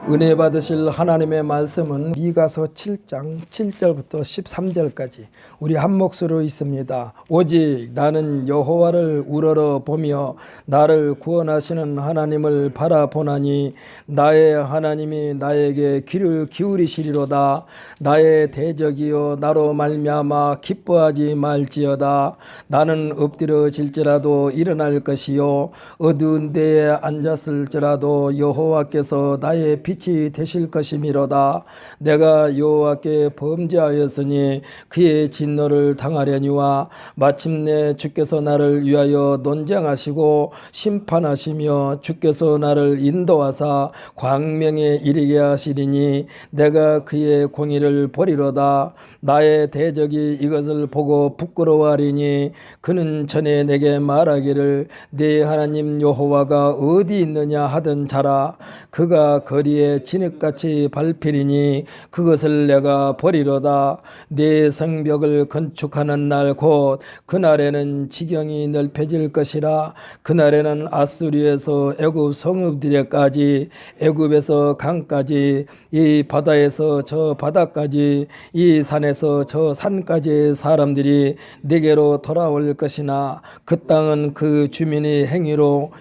은혜 받으실 하나님의 말씀은 미가서 7장 7절부터 13절까지 우리 한 목소리로 있습니다. 오직 나는 여호와를 우러러 보며 나를 구원하시는 하나님을 바라보나니 나의 하나님이 나에게 귀를 기울이시리로다. 나의 대적이여 나로 말미암아 기뻐하지 말지어다. 나는 엎드려질지라도 일어날 것이요 어두운 데에 앉았을지라도 여호와께서 나의 빛이 되실 것이미로다. 내가 여호와께 범죄하였으니 그의 진노를 당하려니와 마침내 주께서 나를 위하여 논쟁하시고 심판하시며 주께서 나를 인도하사 광명에 이르게 하시리니 내가 그의 공의를 보리로다. 나의 대적이 이것을 보고 부끄러워하리니 그는 전에 내게 말하기를 네 하나님 여호와가 어디 있느냐 하던 자라. 그가 거리에 진흙같이 밟히리니 그것을 내가 보리로다. 네 성벽을 건축하는 날 곧 그날에는 지경이 넓혀질 것이라. 그날에는 아수리에서 애굽 성읍들에까지 애굽에서 강까지 이 바다에서 저 바다까지 이 산에서 저 산까지의 사람들이 네게로 돌아올 것이나 그 땅은 그 주민의 행위로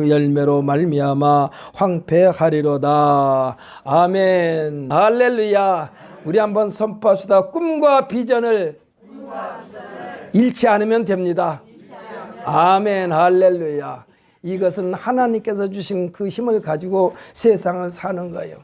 열매로 말미암아 황폐하리로다. 아멘. 할렐루야. 우리 한번 선포합시다. 꿈과 비전을 잃지 않으면 됩니다. 아멘. 할렐루야. 이것은 하나님께서 주신 그 힘을 가지고 세상을 사는 거예요.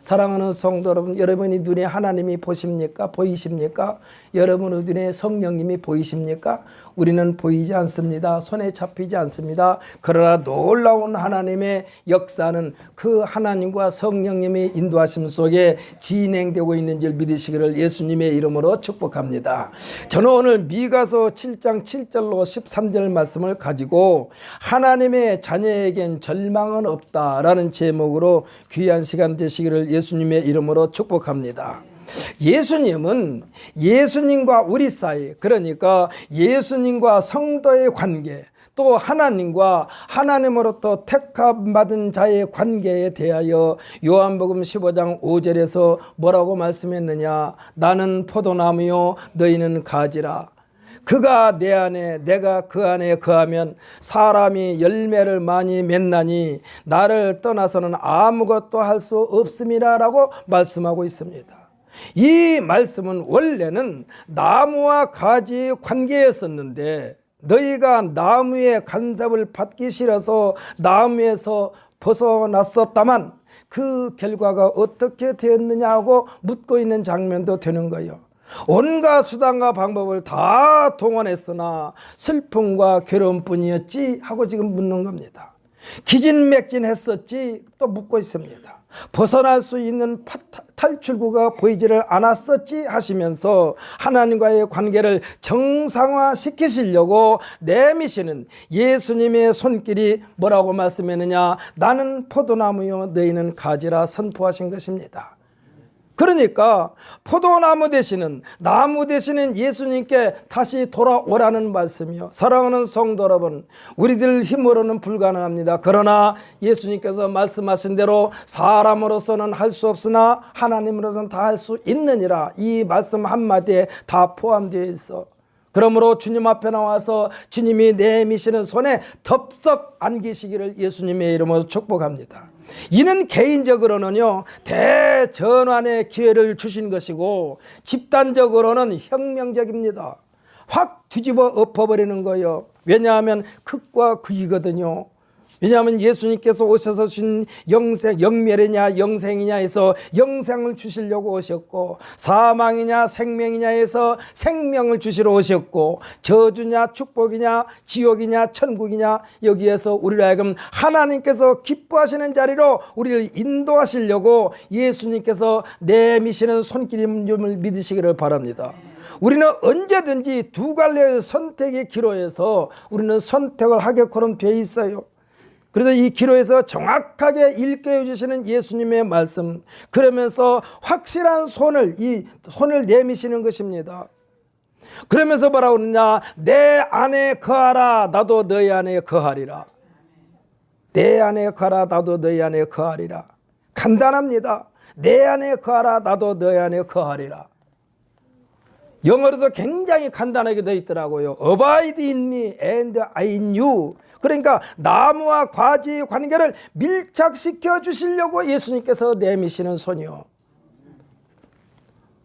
사랑하는 성도 여러분, 여러분이 눈에 하나님이 보십니까? 보이십니까? 여러분의 눈에 성령님이 보이십니까? 우리는 보이지 않습니다. 손에 잡히지 않습니다. 그러나 놀라운 하나님의 역사는 그 하나님과 성령님의 인도하심 속에 진행되고 있는 줄 믿으시기를 예수님의 이름으로 축복합니다. 저는 오늘 미가서 7장 7절로 13절 말씀을 가지고 하나님의 자녀에겐 절망은 없다라는 제목으로 귀한 시간 되시기를 예수님의 이름으로 축복합니다. 예수님은 예수님과 우리 사이, 그러니까 예수님과 성도의 관계, 또 하나님과 하나님으로부터 택함받은 자의 관계에 대하여 요한복음 15장 5절에서 뭐라고 말씀했느냐? 나는 포도나무요 너희는 가지라. 그가 내 안에 내가 그 안에 거하면 사람이 열매를 많이 맺나니 나를 떠나서는 아무것도 할 수 없음이라 라고 말씀하고 있습니다. 이 말씀은 원래는 나무와 가지의 관계였었는데 너희가 나무의 간섭을 받기 싫어서 나무에서 벗어났었다만 그 결과가 어떻게 되었느냐고 묻고 있는 장면도 되는 거예요. 온갖 수단과 방법을 다 동원했으나 슬픔과 괴로움뿐이었지 하고 지금 묻는 겁니다. 기진맥진했었지 또 묻고 있습니다. 벗어날 수 있는 탈출구가 보이지를 않았었지 하시면서 하나님과의 관계를 정상화시키시려고 내미시는 예수님의 손길이 뭐라고 말씀했느냐? 나는 포도나무요 너희는 가지라 선포하신 것입니다. 그러니까 포도나무 되시는 나무 되시는 예수님께 다시 돌아오라는 말씀이요. 사랑하는 성도 여러분, 우리들 힘으로는 불가능합니다. 그러나 예수님께서 말씀하신 대로 사람으로서는 할 수 없으나 하나님으로서는 다 할 수 있느니라. 이 말씀 한마디에 다 포함되어 있어. 그러므로 주님 앞에 나와서 주님이 내미시는 손에 덥석 안기시기를 예수님의 이름으로 축복합니다. 이는 개인적으로는요 대전환의 기회를 주신 것이고 집단적으로는 혁명적입니다. 확 뒤집어 엎어버리는 거예요. 왜냐하면 극과 극이거든요. 왜냐하면 예수님께서 오셔서 주신 영생, 영멸이냐 영생이냐 해서 영생을 주시려고 오셨고 사망이냐 생명이냐 해서 생명을 주시러 오셨고 저주냐 축복이냐 지옥이냐 천국이냐 여기에서 우리를 하여금 하나님께서 기뻐하시는 자리로 우리를 인도하시려고 예수님께서 내미시는 손길임을 믿으시기를 바랍니다. 우리는 언제든지 두 갈래의 선택의 기로에서 우리는 선택을 하게끔 되어 있어요. 그래서 이 기로에서 정확하게 일깨워 주시는 예수님의 말씀, 그러면서 확실한 이 손을 내미시는 것입니다. 그러면서 뭐라고 그러냐? 내 안에 거하라 나도 너희 안에 거하리라. 내 안에 거하라 나도 너희 안에 거하리라. 간단합니다. 내 안에 거하라 나도 너희 안에 거하리라. 영어로도 굉장히 간단하게 되어 있더라고요. Abide in me and I in you. 그러니까 나무와 가지의 관계를 밀착시켜 주시려고 예수님께서 내미시는 손이요.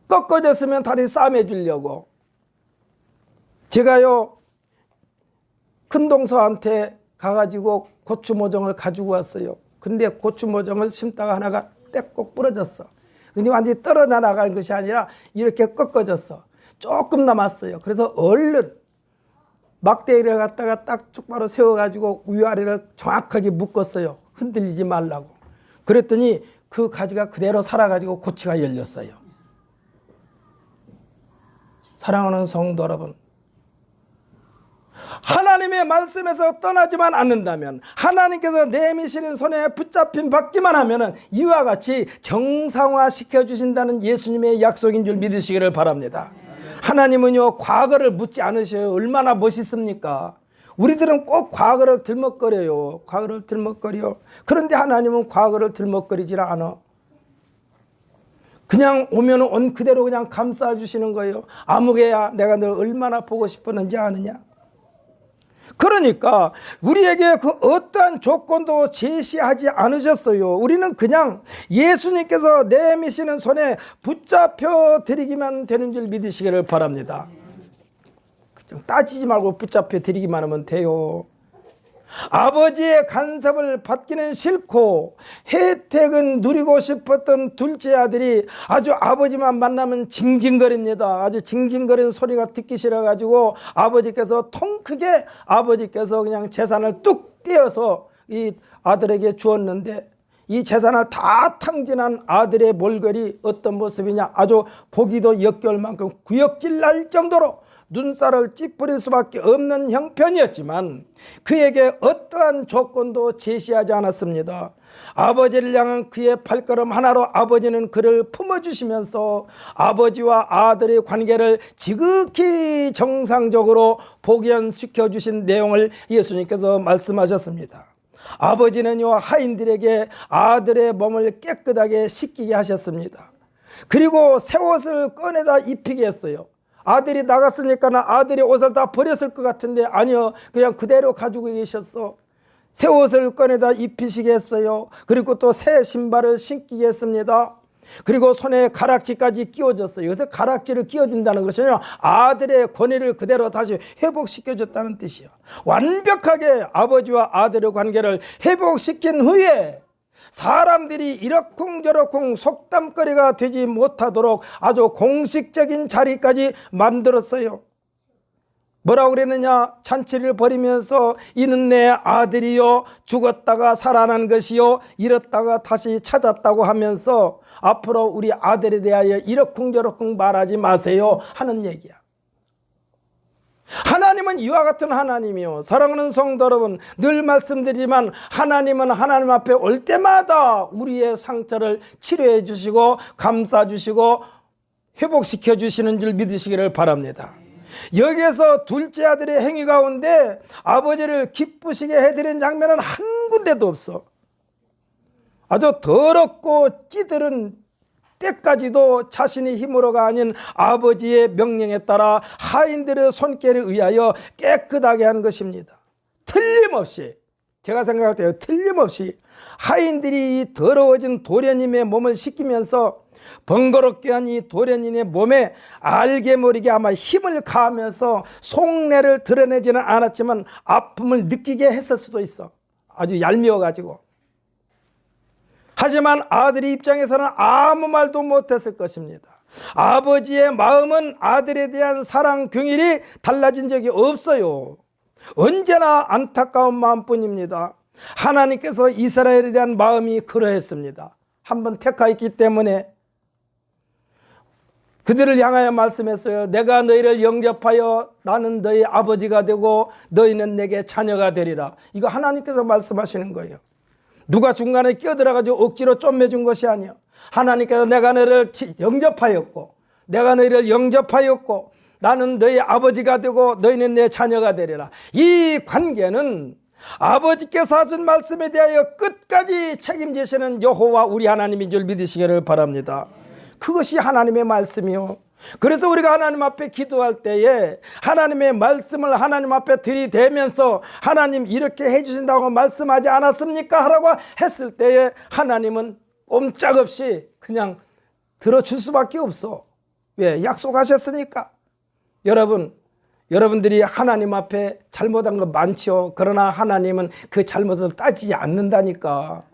꺾어졌으면 다리 싸매 주려고. 제가요 큰 동서한테 가가지고 고추 모종을 가지고 왔어요. 근데 고추 모종을 심다가 하나가 떼꼭 부러졌어. 근데 완전히 떨어져 나간 것이 아니라 이렇게 꺾어졌어. 조금 남았어요. 그래서 얼른 막대기를 갖다가 딱 똑바로 세워가지고 위아래를 정확하게 묶었어요. 흔들리지 말라고. 그랬더니 그 가지가 그대로 살아가지고 고치가 열렸어요. 사랑하는 성도 여러분, 하나님의 말씀에서 떠나지만 않는다면, 하나님께서 내미시는 손에 붙잡힌 받기만 하면 이와 같이 정상화 시켜주신다는 예수님의 약속인 줄 믿으시기를 바랍니다. 하나님은요 과거를 묻지 않으셔요. 얼마나 멋있습니까? 우리들은 꼭 과거를 들먹거려요. 과거를 들먹거려. 그런데 하나님은 과거를 들먹거리질 않아. 그냥 오면 온 그대로 그냥 감싸주시는 거예요. 아무개야 내가 널 얼마나 보고 싶었는지 아느냐. 그러니까 우리에게 그 어떠한 조건도 제시하지 않으셨어요. 우리는 그냥 예수님께서 내미시는 손에 붙잡혀 드리기만 되는 줄 믿으시기를 바랍니다. 따지지 말고 붙잡혀 드리기만 하면 돼요. 아버지의 간섭을 받기는 싫고 혜택은 누리고 싶었던 둘째 아들이 아주 아버지만 만나면 징징거립니다. 아주 징징거리는 소리가 듣기 싫어가지고 아버지께서 통 크게 아버지께서 그냥 재산을 뚝 떼어서 이 아들에게 주었는데, 이 재산을 다 탕진한 아들의 몰골이 어떤 모습이냐, 아주 보기도 역겨울 만큼 구역질 날 정도로 눈살을 찌푸릴 수밖에 없는 형편이었지만 그에게 어떠한 조건도 제시하지 않았습니다. 아버지를 향한 그의 발걸음 하나로 아버지는 그를 품어주시면서 아버지와 아들의 관계를 지극히 정상적으로 복연시켜 주신 내용을 예수님께서 말씀하셨습니다. 아버지는요 하인들에게 아들의 몸을 깨끗하게 씻기게 하셨습니다. 그리고 새 옷을 꺼내다 입히게 했어요. 아들이 나갔으니까 아들이 옷을 다 버렸을 것 같은데 아니요, 그냥 그대로 가지고 계셨어. 새 옷을 꺼내다 입히시게 했어요. 그리고 또 새 신발을 신기게 했습니다. 그리고 손에 가락지까지 끼워줬어요. 그래서 가락지를 끼워준다는 것은요 아들의 권위를 그대로 다시 회복시켜줬다는 뜻이요. 완벽하게 아버지와 아들의 관계를 회복시킨 후에 사람들이 이러쿵저러쿵 속담거리가 되지 못하도록 아주 공식적인 자리까지 만들었어요. 뭐라고 그랬느냐? 잔치를 벌이면서 이는 내 아들이요 죽었다가 살아난 것이요 잃었다가 다시 찾았다고 하면서 앞으로 우리 아들에 대하여 이러쿵저러쿵 말하지 마세요 하는 얘기야. 하나님은 이와 같은 하나님이요. 사랑하는 성도 여러분, 늘 말씀드리지만 하나님은 하나님 앞에 올 때마다 우리의 상처를 치료해 주시고 감싸 주시고 회복시켜 주시는 줄 믿으시기를 바랍니다. 여기에서 둘째 아들의 행위 가운데 아버지를 기쁘시게 해드린 장면은 한 군데도 없어. 아주 더럽고 찌들은 때까지도 자신의 힘으로가 아닌 아버지의 명령에 따라 하인들의 손길에 의하여 깨끗하게 한 것입니다. 틀림없이, 제가 생각할 때 틀림없이 하인들이 이 더러워진 도련님의 몸을 씻기면서 번거롭게 한 이 도련님의 몸에 알게 모르게 아마 힘을 가하면서 속내를 드러내지는 않았지만 아픔을 느끼게 했을 수도 있어. 아주 얄미워가지고. 하지만 아들의 입장에서는 아무 말도 못했을 것입니다. 아버지의 마음은 아들에 대한 사랑 긍휼이 달라진 적이 없어요. 언제나 안타까운 마음뿐입니다. 하나님께서 이스라엘에 대한 마음이 그러했습니다. 한번 택하였기 때문에 그들을 향하여 말씀했어요. 내가 너희를 영접하여 나는 너희 아버지가 되고 너희는 내게 자녀가 되리라. 이거 하나님께서 말씀하시는 거예요. 누가 중간에 끼어들어가지고 억지로 쫌매준 것이 아니야. 하나님께서 내가 너희를 영접하였고 내가 너희를 영접하였고 나는 너희 아버지가 되고 너희는 내 자녀가 되리라. 이 관계는 아버지께서 하신 말씀에 대하여 끝까지 책임지시는 여호와 우리 하나님인 줄 믿으시기를 바랍니다. 그것이 하나님의 말씀이요. 그래서 우리가 하나님 앞에 기도할 때에 하나님의 말씀을 하나님 앞에 들이대면서 하나님 이렇게 해주신다고 말씀하지 않았습니까? 하라고 했을 때에 하나님은 꼼짝없이 그냥 들어줄 수밖에 없어. 왜? 약속하셨으니까. 여러분들이 하나님 앞에 잘못한 거 많죠. 그러나 하나님은 그 잘못을 따지지 않는다니까.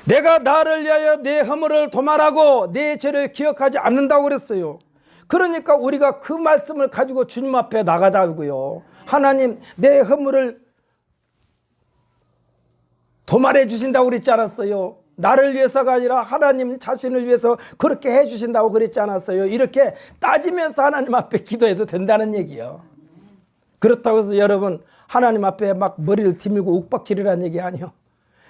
내가 나를 위하여 내 허물을 도말하고 내 죄를 기억하지 않는다고 그랬어요. 그러니까 우리가 그 말씀을 가지고 주님 앞에 나가자고요. 하나님 내 허물을 도말해 주신다고 그랬지 않았어요? 나를 위해서가 아니라 하나님 자신을 위해서 그렇게 해 주신다고 그랬지 않았어요? 이렇게 따지면서 하나님 앞에 기도해도 된다는 얘기예요. 그렇다고 해서 여러분 하나님 앞에 막 머리를 디밀고 욱박지르라는 얘기 아니에요.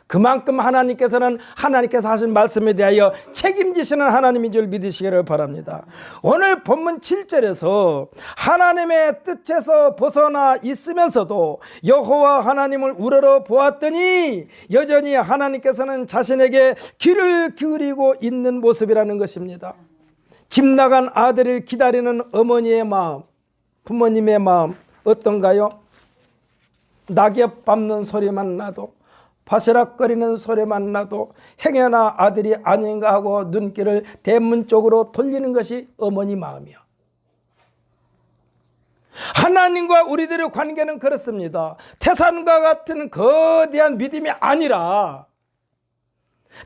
그만큼 하나님께서는 하나님께서 하신 말씀에 대하여 책임지시는 하나님인 줄 믿으시기를 바랍니다. 오늘 본문 7절에서 하나님의 뜻에서 벗어나 있으면서도 여호와 하나님을 우러러 보았더니 여전히 하나님께서는 자신에게 귀를 기울이고 있는 모습이라는 것입니다. 집 나간 아들을 기다리는 어머니의 마음, 부모님의 마음 어떤가요? 낙엽 밟는 소리만 나도, 바스락거리는 소리만 나도 행여나 아들이 아닌가 하고 눈길을 대문 쪽으로 돌리는 것이 어머니 마음이야. 하나님과 우리들의 관계는 그렇습니다. 태산과 같은 거대한 믿음이 아니라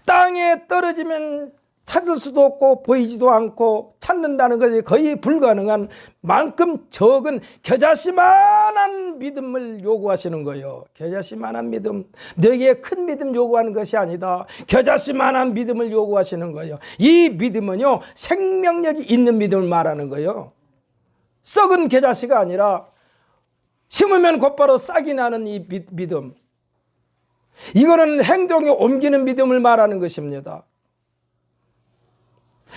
땅에 떨어지면 찾을 수도 없고 보이지도 않고 찾는다는 것이 거의 불가능한 만큼 적은 겨자씨만한 믿음을 요구하시는 거예요. 겨자씨만한 믿음, 너희의 큰 믿음 요구하는 것이 아니다. 겨자씨만한 믿음을 요구하시는 거예요. 이 믿음은요 생명력이 있는 믿음을 말하는 거예요. 썩은 겨자씨가 아니라 심으면 곧바로 싹이 나는 이 믿음, 이거는 행동에 옮기는 믿음을 말하는 것입니다.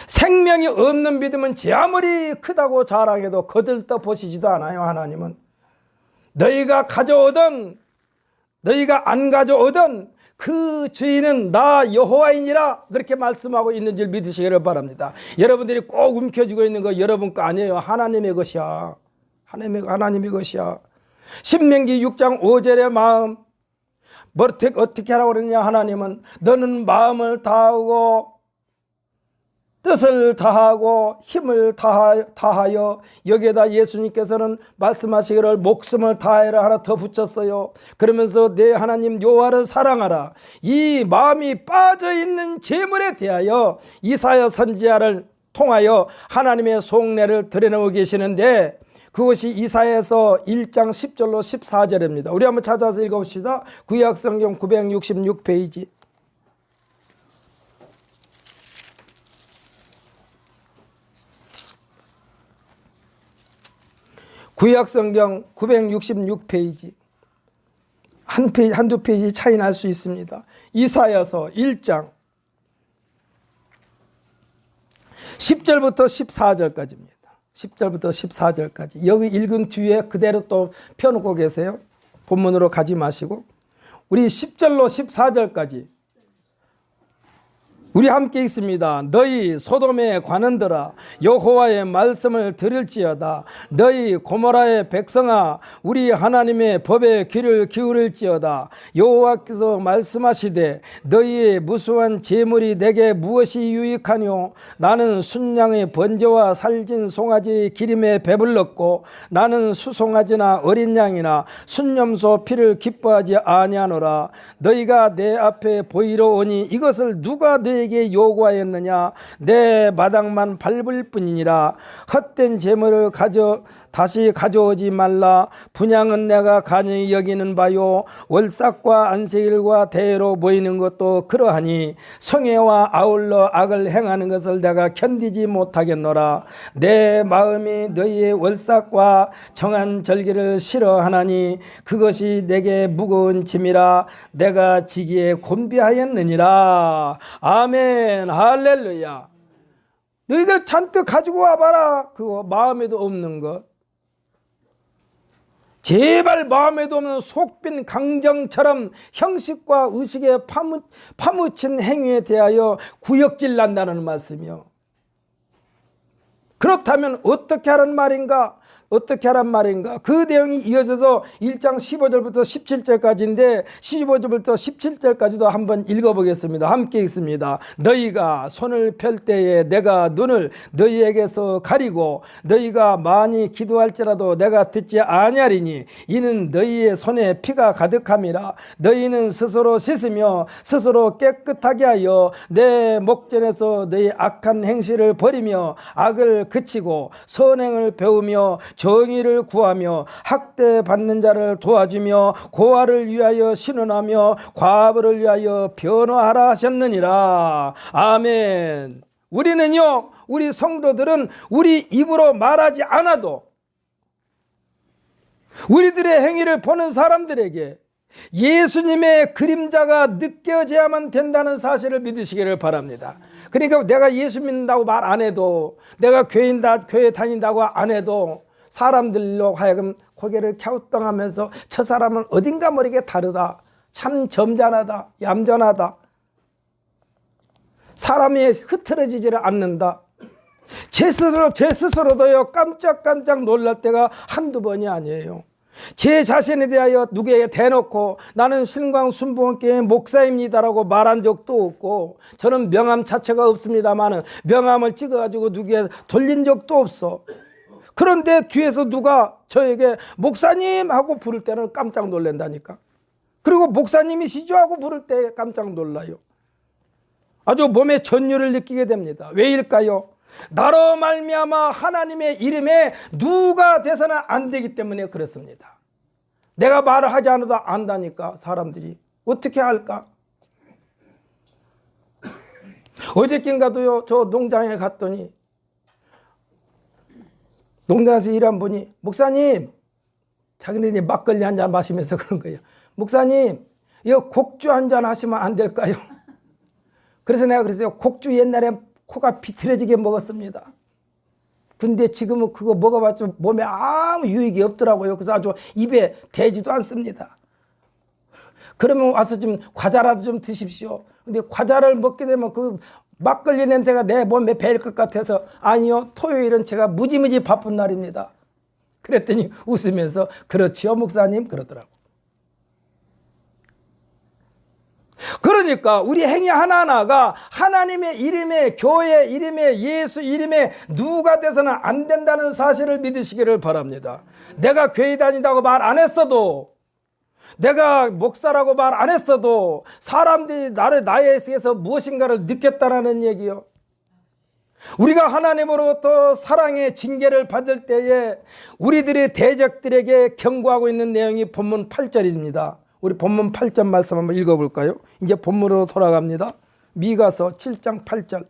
생명이 없는 믿음은 제 아무리 크다고 자랑해도 거들떠 보시지도 않아요. 하나님은 너희가 가져오든 너희가 안 가져오든 그 주인은 나 여호와이니라 그렇게 말씀하고 있는 줄 믿으시기를 바랍니다. 여러분들이 꼭 움켜쥐고 있는 거 여러분 거 아니에요. 하나님의 것이야. 하나님의 것이야. 신명기 6장 5절의 마음 어떻게 하라고 그러냐. 하나님은 너는 마음을 다하고 뜻을 다하고 힘을 다하여, 여기에다 예수님께서는 말씀하시기를 목숨을 다해라 하나 더 붙였어요. 그러면서 내 하나님 여호와를 사랑하라. 이 마음이 빠져있는 재물에 대하여 이사야 선지자를 통하여 하나님의 속내를 드러내고 계시는데 그것이 이사야서 1장 10절로 14절입니다. 우리 한번 찾아서 읽어봅시다. 구약성경 966페이지. 구약성경 966페이지. 한두 페이지 차이 날 수 있습니다. 이사야서 1장 10절부터 14절까지입니다. 10절부터 14절까지. 여기 읽은 뒤에 그대로 또 펴놓고 계세요. 본문으로 가지 마시고. 우리 10절로 14절까지. 우리 함께 읽습니다. 너희 소돔의 관원들아 여호와의 말씀을 들을지어다. 너희 고모라의 백성아 우리 하나님의 법에 귀를 기울일지어다. 여호와께서 말씀하시되 너희의 무수한 재물이 내게 무엇이 유익하뇨. 나는 순양의 번제와 살진 송아지 기름에 배불렀고 나는 수송아지나 어린 양이나 순염소 피를 기뻐하지 아니하노라. 너희가 내 앞에 보이러 오니 이것을 누가 너희에게 요구하였느냐. 내 마당만 밟을 뿐이니라. 헛된 재물을 다시 가져오지 말라. 분향은 내가 간영히 여기는 바요. 월삭과 안식일과 대회로 모이는 것도 그러하니 성회와 아울러 악을 행하는 것을 내가 견디지 못하겠노라. 내 마음이 너희의 월삭과 정한 절기를 싫어하나니 그것이 내게 무거운 짐이라. 내가 지기에 곤비하였느니라. 아멘. 할렐루야. 너희들 잔뜩 가지고 와봐라. 그거 마음에도 없는 것. 제발 마음에도 없는 속빈 강정처럼 형식과 의식에 파묻힌 행위에 대하여 구역질 난다는 말씀이요. 그렇다면 어떻게 하란 말인가? 어떻게 하란 말인가? 그 내용이 이어져서 1장 15절부터 17절까지인데 15절부터 17절까지도 한번 읽어보겠습니다. 함께 읽습니다. 너희가 손을 펼 때에 내가 눈을 너희에게서 가리고 너희가 많이 기도할지라도 내가 듣지 아니하리니 이는 너희의 손에 피가 가득함이라. 너희는 스스로 씻으며 스스로 깨끗하게 하여 내 목전에서 너희 악한 행실을 버리며 악을 그치고 선행을 배우며 정의를 구하며 학대받는 자를 도와주며 고아를 위하여 신원하며 과부를 위하여 변호하라 하셨느니라. 아멘. 우리는요, 우리 성도들은 우리 입으로 말하지 않아도 우리들의 행위를 보는 사람들에게 예수님의 그림자가 느껴져야만 된다는 사실을 믿으시기를 바랍니다. 그러니까 내가 예수 믿는다고 말 안 해도, 내가 교회 다닌다고 안 해도 사람들로 하여금 고개를 갸우뚱하면서 저 사람은 어딘가 모르게 다르다, 참 점잖하다, 얌전하다, 사람이 흐트러지지를 않는다, 제 스스로도요 깜짝깜짝 놀랄 때가 한두 번이 아니에요. 제 자신에 대하여 누구에게 대놓고 나는 신광순복음교회 목사입니다라고 말한 적도 없고, 저는 명함 자체가 없습니다만 명함을 찍어가지고 누구에게 돌린 적도 없어. 그런데 뒤에서 누가 저에게 목사님 하고 부를 때는 깜짝 놀란다니까. 그리고 목사님이시죠 하고 부를 때 깜짝 놀라요. 아주 몸에 전율을 느끼게 됩니다. 왜일까요? 나로 말미암아 하나님의 이름에 누가 돼서는 안 되기 때문에 그렇습니다. 내가 말을 하지 않아도 안다니까. 사람들이 어떻게 할까? 어저께인가도요, 저 농장에 갔더니 농장에서 일한 분이 목사님, 자기네들이 막걸리 한 잔 마시면서 그런 거예요. 목사님, 이거 곡주 한 잔 하시면 안 될까요? 그래서 내가 그랬어요. 곡주 옛날에 코가 비틀어지게 먹었습니다. 근데 지금은 그거 먹어봤자 몸에 아무 유익이 없더라고요. 그래서 아주 입에 대지도 않습니다. 그러면 와서 좀 과자라도 좀 드십시오. 근데 과자를 먹게 되면 그 막걸리 냄새가 내 몸에 배일 것 같아서 아니요, 토요일은 제가 무지무지 바쁜 날입니다. 그랬더니 웃으면서 그렇지요 목사님 그러더라고. 그러니까 우리 행위 하나하나가 하나님의 이름에, 교회 이름에, 예수 이름에 누가 돼서는 안 된다는 사실을 믿으시기를 바랍니다. 내가 교회 다닌다고 말 안 했어도, 내가 목사라고 말 안 했어도 사람들이 나에 의해서 무엇인가를 느꼈다는 얘기요. 우리가 하나님으로부터 사랑의 징계를 받을 때에 우리들의 대적들에게 경고하고 있는 내용이 본문 8절입니다. 우리 본문 8절 말씀 한번 읽어볼까요? 이제 본문으로 돌아갑니다. 미가서 7장 8절.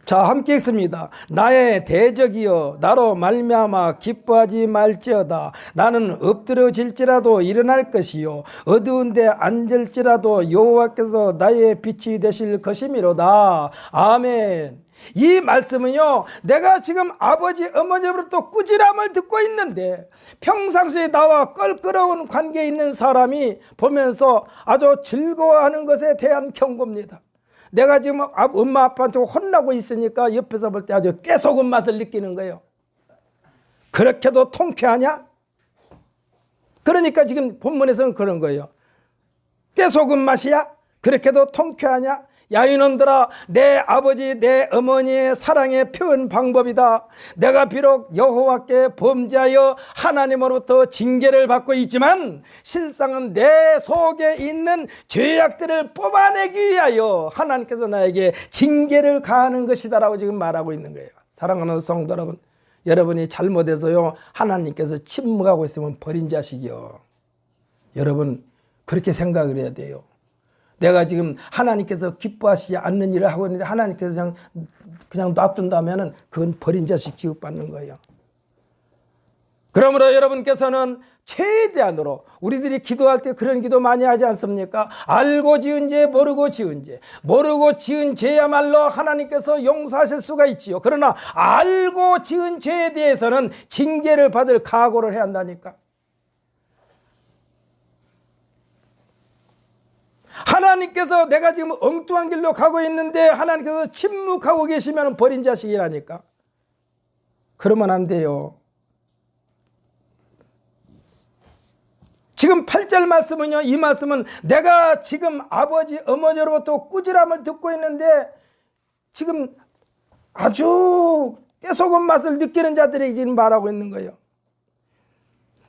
자, 함께 읽습니다. 나의 대적이여 나로 말미암아 기뻐하지 말지어다. 나는 엎드려질지라도 일어날 것이요 어두운 데 앉을지라도 여호와께서 나의 빛이 되실 것이미로다. 아멘. 이 말씀은요, 내가 지금 아버지 어머니로부터 꾸지람을 듣고 있는데 평상시에 나와 껄끄러운 관계에 있는 사람이 보면서 아주 즐거워하는 것에 대한 경고입니다. 내가 지금 엄마 아빠한테 혼나고 있으니까 옆에서 볼 때 아주 깨소금 맛을 느끼는 거예요. 그렇게도 통쾌하냐? 그러니까 지금 본문에서는 그런 거예요. 깨소금 맛이야? 그렇게도 통쾌하냐? 야 이놈들아, 내 아버지 내 어머니의 사랑의 표현 방법이다. 내가 비록 여호와께 범죄하여 하나님으로부터 징계를 받고 있지만 실상은 내 속에 있는 죄악들을 뽑아내기 위하여 하나님께서 나에게 징계를 가하는 것이다 라고 지금 말하고 있는 거예요. 사랑하는 성도 여러분, 여러분이 잘못해서요 하나님께서 침묵하고 있으면 버린 자식이요. 여러분 그렇게 생각을 해야 돼요. 내가 지금 하나님께서 기뻐하시지 않는 일을 하고 있는데 하나님께서 그냥 놔둔다면 그건 버린 자식 취급받는 거예요. 그러므로 여러분께서는 최대한으로 우리들이 기도할 때 그런 기도 많이 하지 않습니까? 알고 지은 죄, 모르고 지은 죄. 모르고 지은 죄야말로 하나님께서 용서하실 수가 있지요. 그러나 알고 지은 죄에 대해서는 징계를 받을 각오를 해야 한다니까. 하나님께서 내가 지금 엉뚱한 길로 가고 있는데 하나님께서 침묵하고 계시면 버린 자식이라니까. 그러면 안 돼요. 지금 8절 말씀은요, 이 말씀은 내가 지금 아버지 어머니로부터 꾸지람을 듣고 있는데 지금 아주 깨소금 맛을 느끼는 자들에게 지금 말하고 있는 거예요.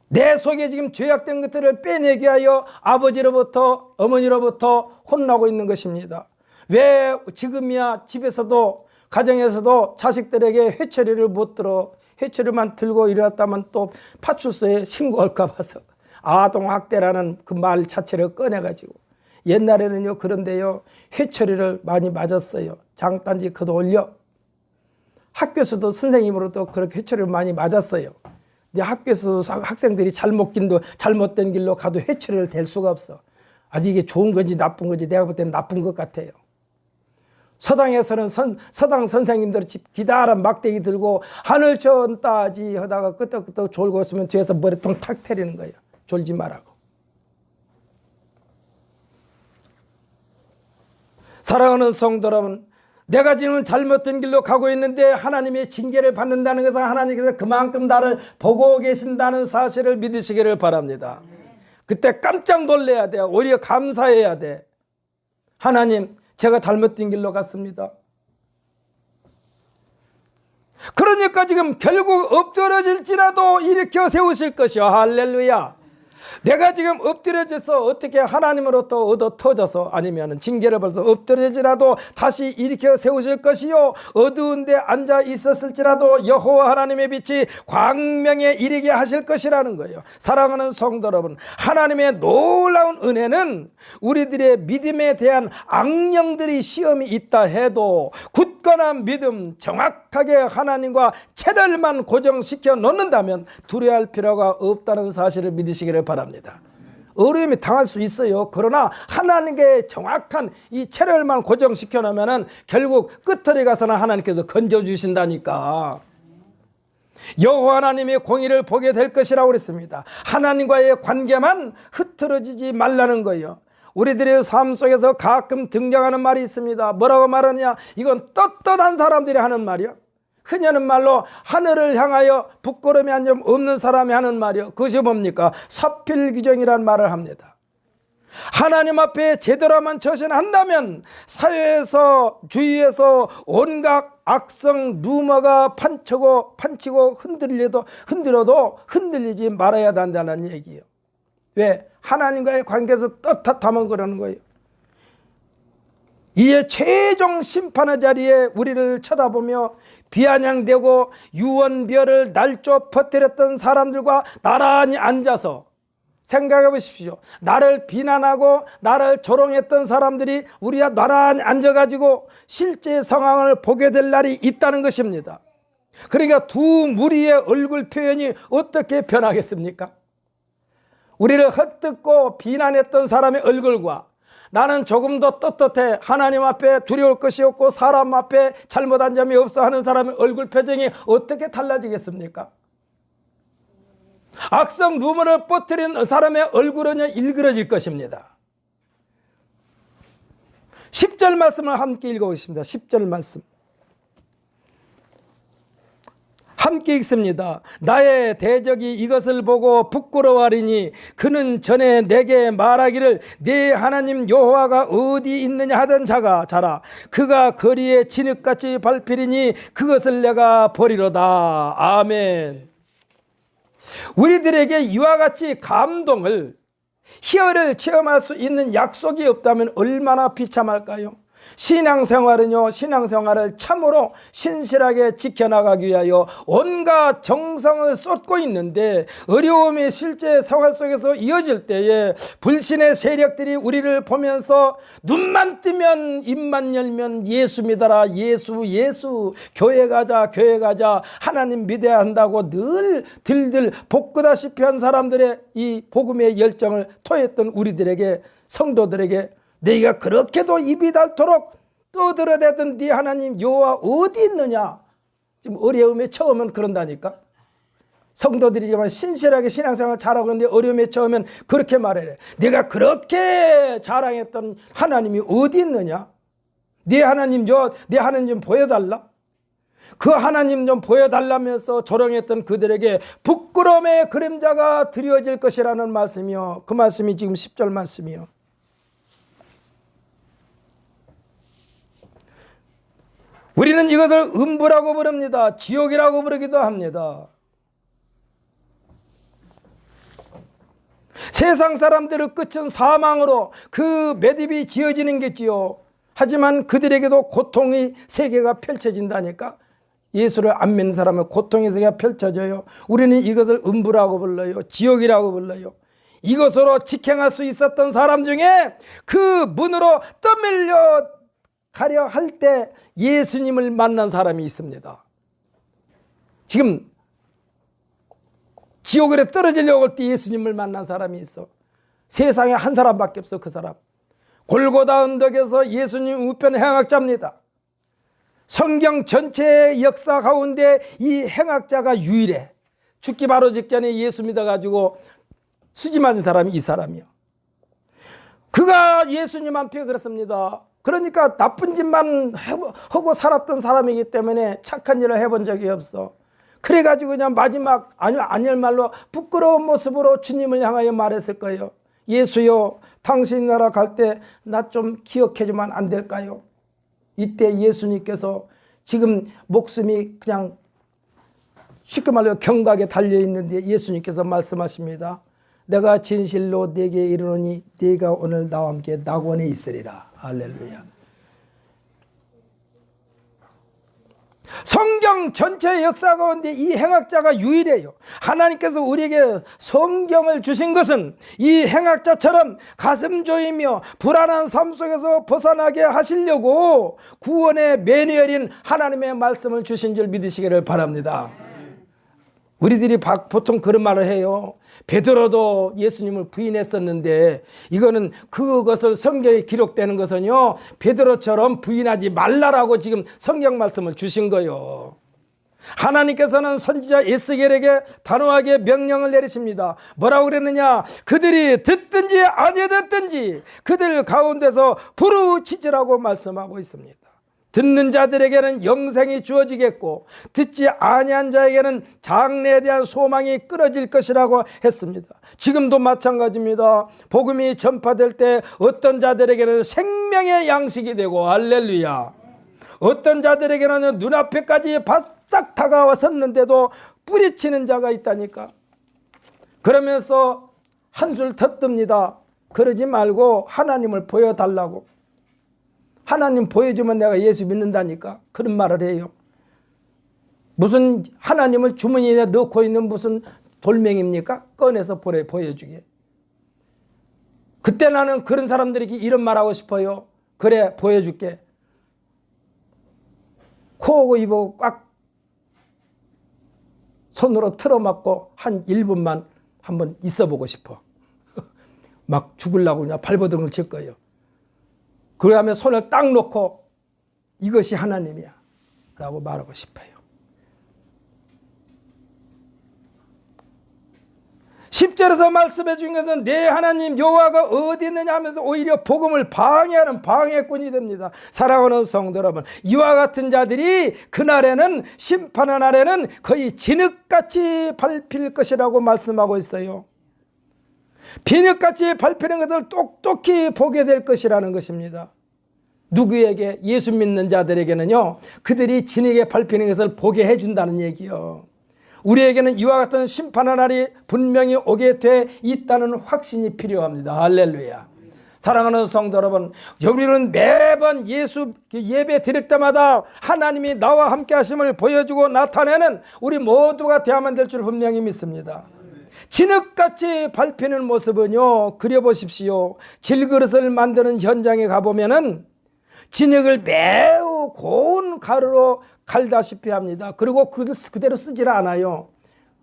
내 속에 지금 죄악된 것들을 빼내게 하여 아버지로부터 어머니로부터 혼나고 있는 것입니다. 왜 지금이야 집에서도 가정에서도 자식들에게 회초리를 못 들어, 회초리만 들고 일어났다면 또 파출소에 신고할까 봐서 아동학대라는 그 말 자체를 꺼내가지고, 옛날에는요 그런데요 회초리를 많이 맞았어요. 장단지 걷어 올려. 학교에서도 선생님으로도 그렇게 회초리를 많이 맞았어요. 근데 학교에서 학생들이 잘못된 길로 가도 회초리를 댈 수가 없어. 아직 이게 좋은 건지 나쁜 건지 내가 볼 때는 나쁜 것 같아요. 서당에서는 서당 선생님들 기다란 막대기 들고 하늘 쳤다지 하다가 끄떡끄떡 졸고 있으면 뒤에서 머리통 탁 때리는 거예요. 졸지 말라고. 사랑하는 성도 여러분, 내가 지금 잘못된 길로 가고 있는데 하나님의 징계를 받는다는 것은 하나님께서 그만큼 나를 보고 계신다는 사실을 믿으시기를 바랍니다. 그때 깜짝 놀라야 돼요. 오히려 감사해야 돼. 하나님, 제가 잘못된 길로 갔습니다. 그러니까 지금 결국 엎드러질지라도 일으켜 세우실 것이요. 할렐루야. 내가 지금 엎드려져서 어떻게 하나님으로부터 얻어 터져서 아니면 징계를 받아서 엎드려지라도 다시 일으켜 세우실 것이요, 어두운 데 앉아 있었을지라도 여호와 하나님의 빛이 광명에 이르게 하실 것이라는 거예요. 사랑하는 성도 여러분, 하나님의 놀라운 은혜는 우리들의 믿음에 대한 악령들이 시험이 있다 해도 굳건한 믿음, 정확하게 하나님과 체결만 고정시켜 놓는다면 두려워할 필요가 없다는 사실을 믿으시기를 바랍니다. 어려움이 당할 수 있어요. 그러나 하나님께 정확한 이 체력만 고정시켜 놓으면 결국 끝에 가서는 하나님께서 건져주신다니까. 여호와 하나님의 공의를 보게 될 것이라고 그랬습니다. 하나님과의 관계만 흐트러지지 말라는 거예요. 우리들의 삶 속에서 가끔 등장하는 말이 있습니다. 뭐라고 말하느냐? 이건 떳떳한 사람들이 하는 말이요. 흔히 하는 말로 하늘을 향하여 부끄러움이 한 점 없는 사람이 하는 말이요. 그것이 뭡니까? 사필규정이라는 말을 합니다. 하나님 앞에 제대로만 처신한다면 사회에서 주위에서 온갖 악성 루머가 판치고 흔들려도 흔들리지 말아야 한다는 얘기예요. 왜? 하나님과의 관계에서 떳떳하면 그러는 거예요. 이제 최종 심판의 자리에 우리를 쳐다보며 비아냥대고 유언비어를 날조 퍼뜨렸던 사람들과 나란히 앉아서 생각해 보십시오. 나를 비난하고 나를 조롱했던 사람들이 우리가 나란히 앉아가지고 실제 상황을 보게 될 날이 있다는 것입니다. 그러니까 두 무리의 얼굴 표현이 어떻게 변하겠습니까? 우리를 헛듣고 비난했던 사람의 얼굴과 나는 조금 더 떳떳해, 하나님 앞에 두려울 것이 없고 사람 앞에 잘못한 점이 없어 하는 사람의 얼굴 표정이 어떻게 달라지겠습니까? 악성 루머를 퍼뜨린 사람의 얼굴은 일그러질 것입니다. 10절 말씀을 함께 읽어보겠습니다. 10절 말씀 함께 읽습니다. 나의 대적이 이것을 보고 부끄러워하리니 그는 전에 내게 말하기를 네 하나님 여호와가 어디 있느냐 하던 자라. 그가 거리에 진흙같이 밟히리니 그것을 내가 버리로다. 아멘. 우리들에게 이와 같이 감동을, 희열을 체험할 수 있는 약속이 없다면 얼마나 비참할까요? 신앙생활을 참으로 신실하게 지켜나가기 위하여 온갖 정성을 쏟고 있는데, 어려움이 실제 생활 속에서 이어질 때에 불신의 세력들이 우리를 보면서 눈만 뜨면 입만 열면 예수 믿어라, 예수, 교회 가자, 하나님 믿어야 한다고 늘 들들 볶다시피 한 사람들의 이 복음의 열정을 토했던 우리들에게, 성도들에게, 너희가 그렇게도 입이 닳도록 떠들어대던 네 하나님 여호와 어디 있느냐? 지금 어려움에 처음은 그런다니까. 성도들이지만 신실하게 신앙생활 잘하고 있는데 어려움에 처음엔 그렇게 말해. 내가 그렇게 자랑했던 하나님이 어디 있느냐? 네 하나님 좀 보여달라. 그 하나님 좀 보여달라면서 조롱했던 그들에게 부끄러움의 그림자가 드려질 것이라는 말씀이요. 그 말씀이 지금 10절 말씀이요. 우리는 이것을 음부라고 부릅니다. 지옥이라고 부르기도 합니다. 세상 사람들의 끝은 사망으로 그 매듭이 지어지는 게지요. 하지만 그들에게도 고통의 세계가 펼쳐진다니까. 예수를 안 믿는 사람은 고통의 세계가 펼쳐져요. 우리는 이것을 음부라고 불러요. 지옥이라고 불러요. 이것으로 직행할 수 있었던 사람 중에 그 문으로 떠밀려 가려 할 때 예수님을 만난 사람이 있습니다. 지금 지옥으로 떨어지려고 할 때 예수님을 만난 사람이 있어. 세상에 한 사람밖에 없어. 그 사람 골고다 언덕에서 예수님 우편 행악자입니다. 성경 전체의 역사 가운데 이 행악자가 유일해. 죽기 바로 직전에 예수 믿어가지고 수지 맞은 사람이 이 사람이요. 그가 예수님한테 그랬습니다. 그러니까 나쁜 짓만 하고 살았던 사람이기 때문에 착한 일을 해본 적이 없어. 그래가지고 그냥 마지막 안일말로 부끄러운 모습으로 주님을 향하여 말했을 거예요. 예수요, 당신 나라 갈 때 나 좀 기억해주면 안 될까요? 이때 예수님께서 지금 목숨이 그냥 쉽게 말로 경각에 달려있는데 예수님께서 말씀하십니다. 내가 진실로 네게 이르노니 네가 오늘 나와 함께 낙원에 있으리라. 할렐루야. 성경 전체의 역사 가운데 이 행악자가 유일해요. 하나님께서 우리에게 성경을 주신 것은 이 행악자처럼 가슴 조이며 불안한 삶 속에서 벗어나게 하시려고 구원의 매뉴얼인 하나님의 말씀을 주신 줄 믿으시기를 바랍니다. 우리들이 보통 그런 말을 해요. 베드로도 예수님을 부인했었는데, 이거는 그것을 성경에 기록되는 것은요, 베드로처럼 부인하지 말라라고 지금 성경 말씀을 주신 거예요. 하나님께서는 선지자 에스겔에게 단호하게 명령을 내리십니다. 뭐라고 그랬느냐? 그들이 듣든지 아니 듣든지 그들 가운데서 부르짖으라고 말씀하고 있습니다. 듣는 자들에게는 영생이 주어지겠고 듣지 아니한 자에게는 장래에 대한 소망이 끊어질 것이라고 했습니다. 지금도 마찬가지입니다. 복음이 전파될 때 어떤 자들에게는 생명의 양식이 되고, 할렐루야. 어떤 자들에게는 눈앞에까지 바싹 다가왔었는데도 뿌리치는 자가 있다니까. 그러면서 한술 더 뜹니다. 그러지 말고 하나님을 보여달라고. 하나님 보여주면 내가 예수 믿는다니까. 그런 말을 해요. 무슨 하나님을 주머니에 넣고 있는 무슨 돌멩이입니까? 꺼내서 보여주게. 그때 나는 그런 사람들에게 이런 말하고 싶어요. 그래, 보여줄게. 코하고 입하고 꽉 손으로 틀어막고 한 1분만 한번 있어보고 싶어. 막 죽으려고 그냥 발버둥을 칠 거예요. 그 다음에 손을 딱 놓고 이것이 하나님이야 라고 말하고 싶어요. 10절에서 말씀해 준 것은 내 하나님 여호와가 어디 있느냐 하면서 오히려 복음을 방해하는 방해꾼이 됩니다. 사랑하는 성도 여러분, 이와 같은 자들이 그날에는, 심판의 날에는 거의 진흙같이 밟힐 것이라고 말씀하고 있어요. 비늘같이 밟히는 것을 똑똑히 보게 될 것이라는 것입니다. 누구에게? 예수 믿는 자들에게는요, 그들이 진흙에 밟히는 것을 보게 해준다는 얘기요. 우리에게는 이와 같은 심판의 날이 분명히 오게 돼 있다는 확신이 필요합니다. 할렐루야. 사랑하는 성도 여러분, 우리는 매번 예수 예배 드릴 때마다 하나님이 나와 함께 하심을 보여주고 나타내는 우리 모두가 되어야만 될 줄 분명히 믿습니다. 진흙같이 밟히는 모습은요, 그려보십시오. 질그릇을 만드는 현장에 가보면은 진흙을 매우 고운 가루로 갈다시피 합니다. 그리고 그대로 쓰질 않아요.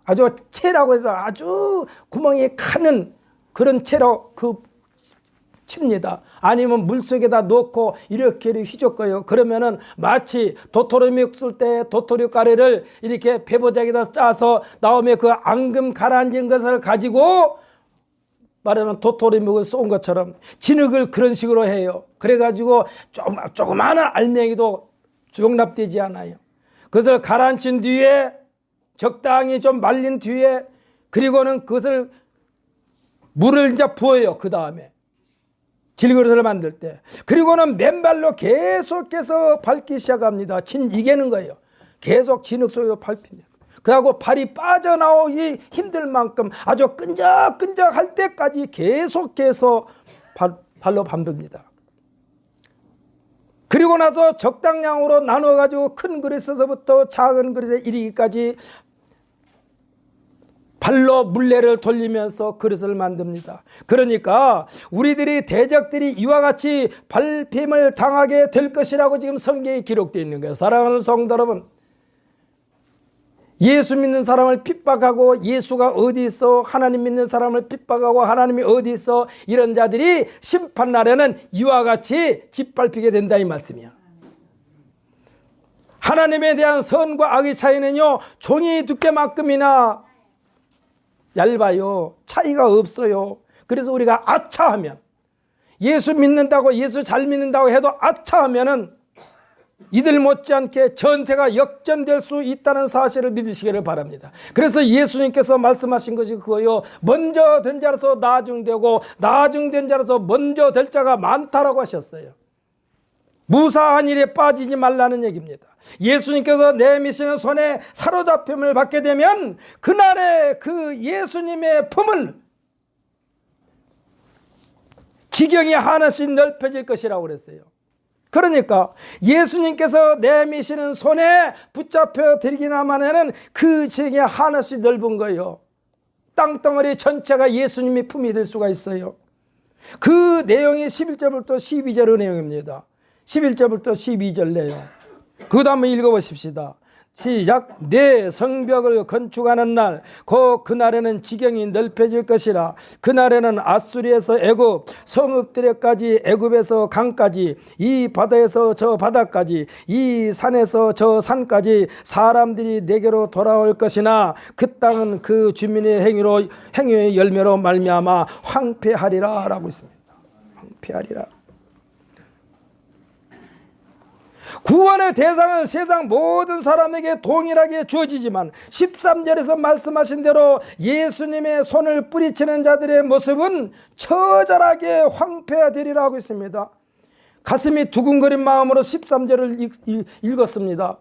아주 채라고 해서 아주 구멍이 가는 그런 채로 칩니다. 아니면 물속에다 넣고 이렇게 휘젓고요. 그러면은 마치 도토리 묵을 때 도토리 가래를 이렇게 배보자기에다 짜서 나오면 그 앙금 가라앉은 것을 가지고 말하면 도토리 묵을 쏜 것처럼 진흙을 그런 식으로 해요. 그래가지고 조그마한 알맹이도 용납되지 않아요. 그것을 가라앉힌 뒤에 적당히 좀 말린 뒤에 그리고는 그것을 물을 이제 부어요. 그 다음에 질그릇을 만들 때. 그리고는 맨발로 계속해서 밟기 시작합니다. 이게는 거예요. 계속 진흙 속에서 밟힙니다. 그리고 발이 빠져나오기 힘들 만큼 아주 끈적끈적할 때까지 계속해서 발로 밟습니다. 그리고 나서 적당량으로 나눠가지고 큰 그릇에서부터 작은 그릇에 이르기까지 발로 물레를 돌리면서 그릇을 만듭니다. 그러니까 우리들이 대적들이 이와 같이 밟힘을 당하게 될 것이라고 지금 성경에 기록되어 있는 거예요. 사랑하는 성도 여러분, 예수 믿는 사람을 핍박하고 예수가 어디 있어? 하나님 믿는 사람을 핍박하고 하나님이 어디 있어? 이런 자들이 심판날에는 이와 같이 짓밟히게 된다 이 말씀이야. 하나님에 대한 선과 악의 차이는요, 종이 두께만큼이나 얇아요. 차이가 없어요. 그래서 우리가 아차하면, 예수 믿는다고 예수 잘 믿는다고 해도 아차하면은 이들 못지않게 전세가 역전될 수 있다는 사실을 믿으시기를 바랍니다. 그래서 예수님께서 말씀하신 것이 그거요, 먼저 된 자로서 나중되고 나중된 자로서 먼저 될 자가 많다라고 하셨어요. 무사한 일에 빠지지 말라는 얘기입니다. 예수님께서 내미시는 손에 사로잡힘을 받게 되면 그날에 그 예수님의 품을 지경이 하나씩 넓혀질 것이라고 그랬어요. 그러니까 예수님께서 내미시는 손에 붙잡혀 드리기나만 해는 그 지경이 하나씩 넓은 거예요. 땅덩어리 전체가 예수님의 품이 될 수가 있어요. 그 내용이 11절부터 12절의 내용입니다. 11절부터 12절 내용. 그것도 한번 읽어보십시다. 시작. 내 성벽을 건축하는 날 그날에는 지경이 넓혀질 것이라. 그날에는 아수리에서 애굽, 성읍들에까지, 애굽에서 강까지, 이 바다에서 저 바다까지, 이 산에서 저 산까지 사람들이 내게로 돌아올 것이나 그 땅은 그 주민의 행위의 열매로 말미암아 황폐하리라 라고 있습니다. 황폐하리라. 구원의 대상은 세상 모든 사람에게 동일하게 주어지지만 13절에서 말씀하신 대로 예수님의 손을 뿌리치는 자들의 모습은 처절하게 황폐하되리라 하고 있습니다. 가슴이 두근거린 마음으로 13절을 읽었습니다.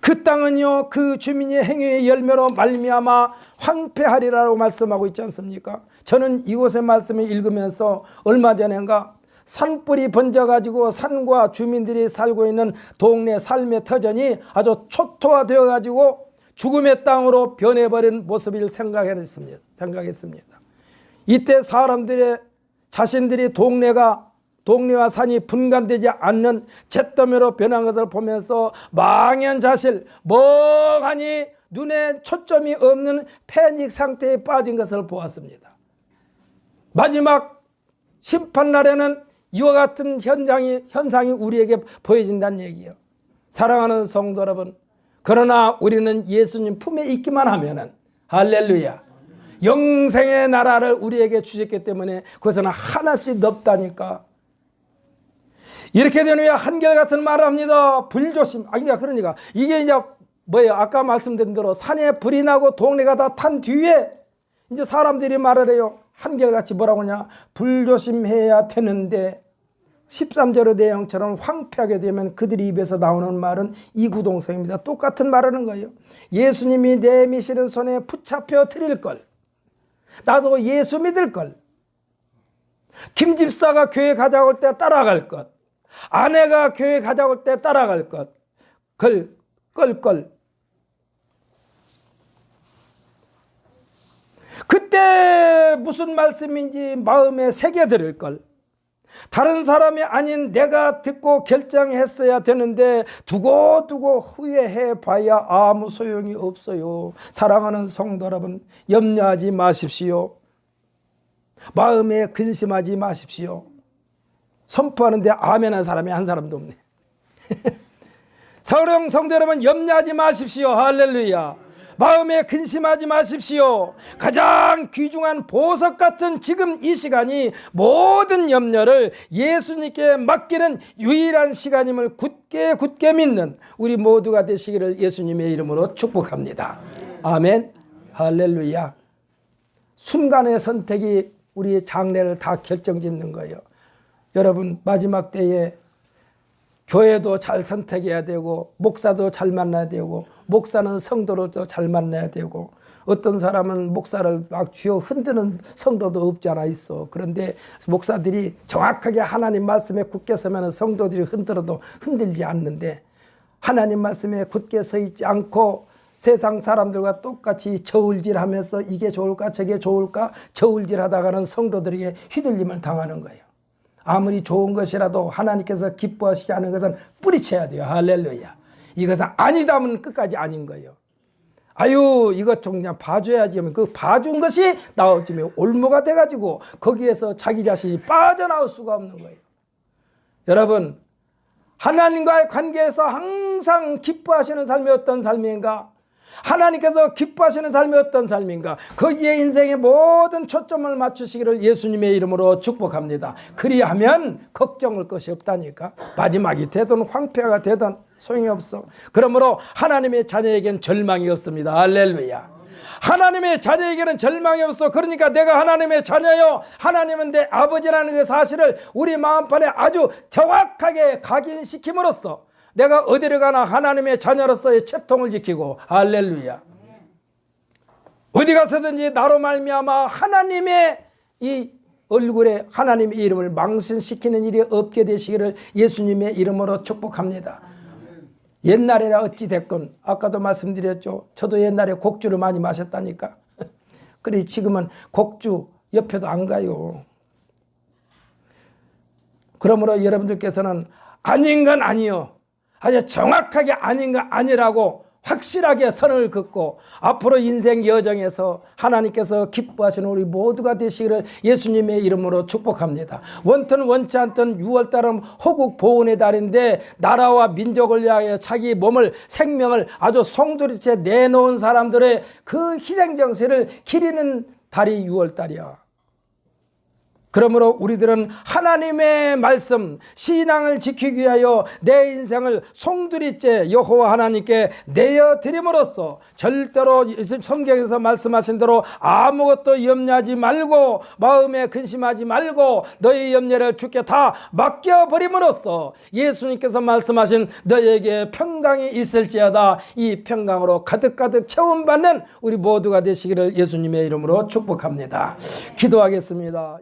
그 땅은요, 그 주민의 행위의 열매로 말미암아 황폐하리라고 말씀하고 있지 않습니까? 저는 이곳의 말씀을 읽으면서 얼마 전인가 산불이 번져가지고 산과 주민들이 살고 있는 동네 삶의 터전이 아주 초토화되어 가지고 죽음의 땅으로 변해버린 모습을 생각했습니다. 이때 사람들의 자신들이 동네와 산이 분간되지 않는 잿더미로 변한 것을 보면서 망연자실, 멍하니 눈에 초점이 없는 패닉 상태에 빠진 것을 보았습니다. 마지막 심판날에는 이와 같은 현상이 우리에게 보여진다는 얘기예요. 사랑하는 성도 여러분, 그러나 우리는 예수님 품에 있기만 하면은 할렐루야, 영생의 나라를 우리에게 주셨기 때문에 그것은 하나씩 넓다니까. 이렇게 된 후에 한결같은 말을 합니다. 불조심. 그러니까 이게 이제 뭐예요? 아까 말씀드린 대로 산에 불이 나고 동네가 다 탄 뒤에 이제 사람들이 말을 해요. 한결같이 뭐라고 하냐? 불조심해야 되는데 13절의 내용처럼 황폐하게 되면 그들이 입에서 나오는 말은 이구동성입니다. 똑같은 말하는 거예요. 예수님이 내미시는 손에 붙잡혀 드릴 걸, 나도 예수 믿을 걸, 김 집사가 교회 가자고 할 때 따라갈 것, 아내가 교회 가자고 할 때 따라갈 것, 껄껄. 그때 무슨 말씀인지 마음에 새겨들을 걸. 다른 사람이 아닌 내가 듣고 결정했어야 되는데 두고두고 후회해 봐야 아무 소용이 없어요. 사랑하는 성도 여러분, 염려하지 마십시오. 마음에 근심하지 마십시오. 선포하는데 아멘한 사람이 한 사람도 없네. 사랑하는 성도 여러분, 염려하지 마십시오. 할렐루야. 마음에 근심하지 마십시오. 가장 귀중한 보석 같은 지금 이 시간이 모든 염려를 예수님께 맡기는 유일한 시간임을 굳게 믿는 우리 모두가 되시기를 예수님의 이름으로 축복합니다. 아멘. 할렐루야. 순간의 선택이 우리의 장래를 다 결정짓는 거예요. 여러분, 마지막 때에 교회도 잘 선택해야 되고, 목사도 잘 만나야 되고, 목사는 성도로도 잘 만나야 되고, 어떤 사람은 목사를 막 쥐어 흔드는 성도도 없지 않아 있어. 그런데 목사들이 정확하게 하나님 말씀에 굳게 서면 성도들이 흔들어도 흔들지 않는데, 하나님 말씀에 굳게 서 있지 않고 세상 사람들과 똑같이 저울질하면서 이게 좋을까 저게 좋을까 저울질하다가는 성도들에게 휘둘림을 당하는 거예요. 아무리 좋은 것이라도 하나님께서 기뻐하시지 않은 것은 뿌리쳐야 돼요. 할렐루야. 이것은 아니다 하면 끝까지 아닌 거예요. 아유, 이것 좀 그냥 봐줘야지 하면 그 봐준 것이 나오지면 올무가 돼가지고 거기에서 자기 자신이 빠져나올 수가 없는 거예요. 여러분, 하나님과의 관계에서 항상 기뻐하시는 삶이 어떤 삶인가? 하나님께서 기뻐하시는 삶이 어떤 삶인가? 거기에 인생의 모든 초점을 맞추시기를 예수님의 이름으로 축복합니다. 그리하면 걱정할 것이 없다니까. 마지막이 되든 황폐가 되든 소용이 없어. 그러므로 하나님의 자녀에겐 절망이 없습니다. 할렐루야. 하나님의 자녀에게는 절망이 없어. 그러니까 내가 하나님의 자녀요, 하나님은 내 아버지라는 그 사실을 우리 마음판에 아주 정확하게 각인시킴으로써 내가 어디를 가나 하나님의 자녀로서의 채통을 지키고, 할렐루야, 어디 가서든지 나로 말미암아 하나님의 이 얼굴에 하나님의 이름을 망신시키는 일이 없게 되시기를 예수님의 이름으로 축복합니다. 옛날에나 어찌 됐건, 아까도 말씀드렸죠. 저도 옛날에 곡주를 많이 마셨다니까. 그래 지금은 곡주 옆에도 안 가요. 그러므로 여러분들께서는 아닌 건 아니요, 아주 정확하게 아닌 건 아니라고 확실하게 선을 긋고 앞으로 인생 여정에서 하나님께서 기뻐하시는 우리 모두가 되시기를 예수님의 이름으로 축복합니다. 원튼 원치 않던 6월달은 호국 보훈의 달인데 나라와 민족을 위하여 자기 몸을, 생명을 아주 송두리째 내놓은 사람들의 그 희생정신을 기리는 달이 6월달이야. 그러므로 우리들은 하나님의 말씀, 신앙을 지키기 위하여 내 인생을 송두리째 여호와 하나님께 내어드림으로써 절대로 성경에서 말씀하신 대로 아무것도 염려하지 말고 마음에 근심하지 말고 너의 염려를 주께 다 맡겨버림으로써 예수님께서 말씀하신 너에게 평강이 있을지어다 이 평강으로 가득가득 채움받는 우리 모두가 되시기를 예수님의 이름으로 축복합니다. 기도하겠습니다.